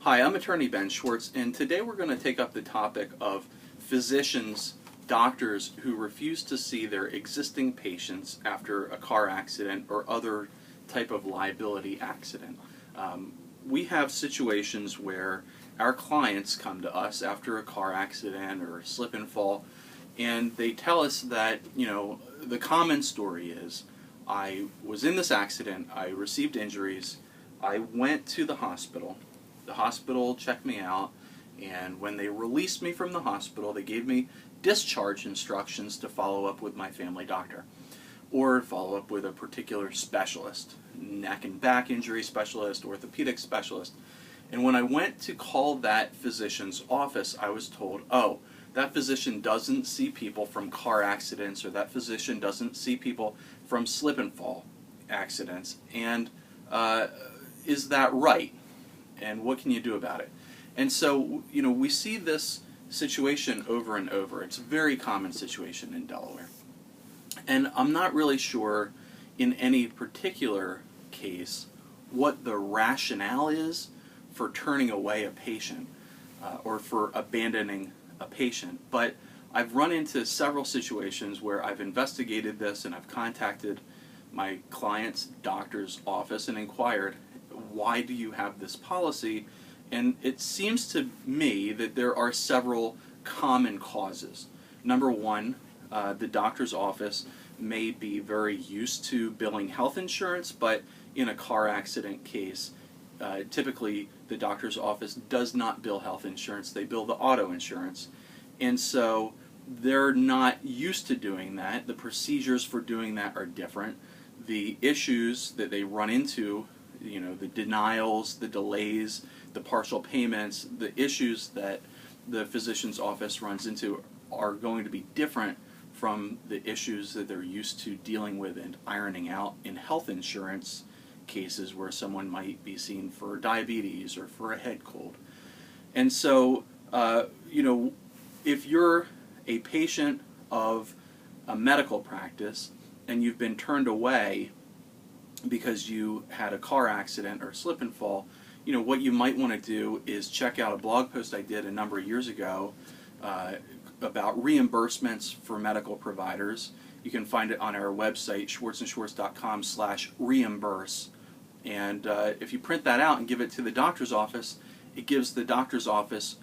Hi, I'm attorney Ben Schwartz, and today we're going to take up the topic of physicians, doctors who refuse to see their existing patients after a car accident or other type of liability accident. We have situations where our clients come to us after a car accident or a slip and fall, and they tell us that, the common story is, I was in this accident, I received injuries, I went to the hospital checked me out, and when they released me from the hospital, they gave me discharge instructions to follow up with my family doctor, or follow up with a particular specialist, neck and back injury specialist, orthopedic specialist. And when I went to call that physician's office, I was told, oh, that physician doesn't see people from car accidents, or that physician doesn't see people from slip and fall accidents. And is that right? And what can you do about it? And so, we see this situation over and over. It's a very common situation in Delaware. And I'm not really sure in any particular case what the rationale is for turning away a patient or for abandoning a patient. But I've run into several situations where I've investigated this and I've contacted my client's doctor's office and inquired, why do you have this policy? And it seems to me that there are several common causes. Number one, the doctor's office may be very used to billing health insurance, but in a car accident case, typically the doctor's office does not bill health insurance, they bill the auto insurance. And so they're not used to doing that. The procedures for doing that are different. The issues that they run into, the denials, the delays, the partial payments, the issues that the physician's office runs into are going to be different from the issues that they're used to dealing with and ironing out in health insurance cases where someone might be seen for diabetes or for a head cold. And so, if you're a patient of a medical practice and you've been turned away because you had a car accident or slip and fall, what you might want to do is check out a blog post I did a number of years ago about reimbursements for medical providers. You can find it on our website, schwartzandschwartz.com/reimburse. And if you print that out and give it to the doctor's office, it gives the doctor's office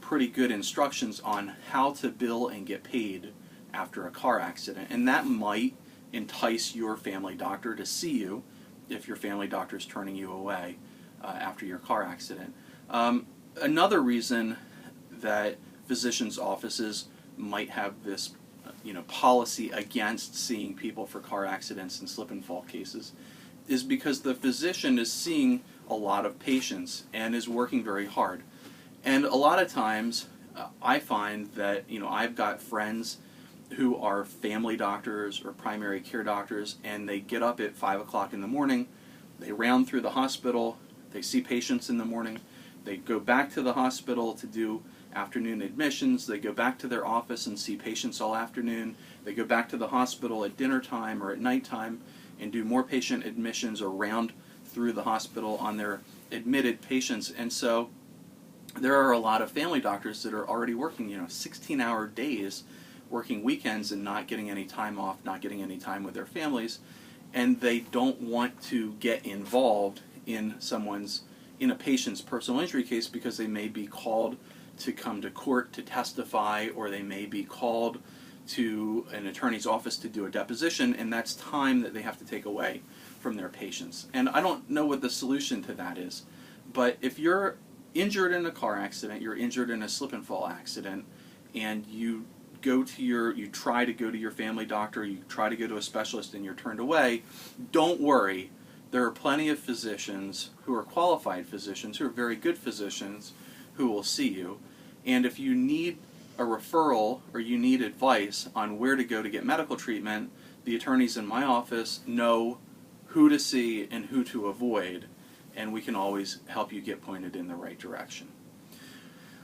pretty good instructions on how to bill and get paid after a car accident. And that might entice your family doctor to see you if your family doctor is turning you away after your car accident. Another reason that physicians' offices might have this policy against seeing people for car accidents and slip and fall cases is because the physician is seeing a lot of patients and is working very hard. And a lot of times I find that I've got friends who are family doctors or primary care doctors, and they get up at 5 o'clock in the morning, they round through the hospital, they see patients in the morning, they go back to the hospital to do afternoon admissions, they go back to their office and see patients all afternoon, they go back to the hospital at dinner time or at nighttime and do more patient admissions or round through the hospital on their admitted patients. And so there are a lot of family doctors that are already working 16-hour days, working weekends and not getting any time off, not getting any time with their families, and they don't want to get involved in a patient's personal injury case because they may be called to come to court to testify, or they may be called to an attorney's office to do a deposition, and that's time that they have to take away from their patients. And I don't know what the solution to that is, but if you're injured in a car accident, you're injured in a slip and fall accident, and you try to go to your family doctor, you try to go to a specialist, and you're turned away, don't worry. There are plenty of physicians who are qualified physicians, who are very good physicians, who will see you. And if you need a referral or you need advice on where to go to get medical treatment, the attorneys in my office know who to see and who to avoid, and we can always help you get pointed in the right direction.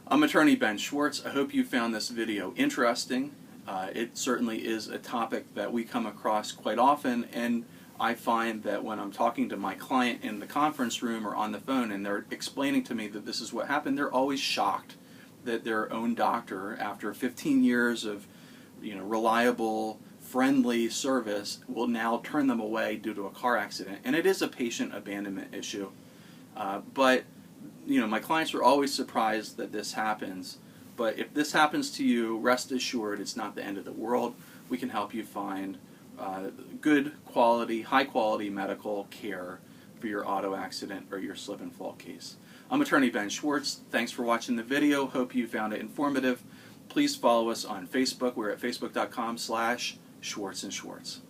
I'm attorney Ben Schwartz. I hope you found this video interesting. It certainly is a topic that we come across quite often, and I find that when I'm talking to my client in the conference room or on the phone and they're explaining to me that this is what happened, they're always shocked that their own doctor, after 15 years of reliable, friendly service, will now turn them away due to a car accident. And it is a patient abandonment issue. But my clients are always surprised that this happens. But if this happens to you, rest assured it's not the end of the world. We can help you find good quality, high quality medical care for your auto accident or your slip and fall case. I'm attorney Ben Schwartz. Thanks for watching the video. Hope you found it informative. Please follow us on Facebook. We're at facebook.com/Schwartz and Schwartz.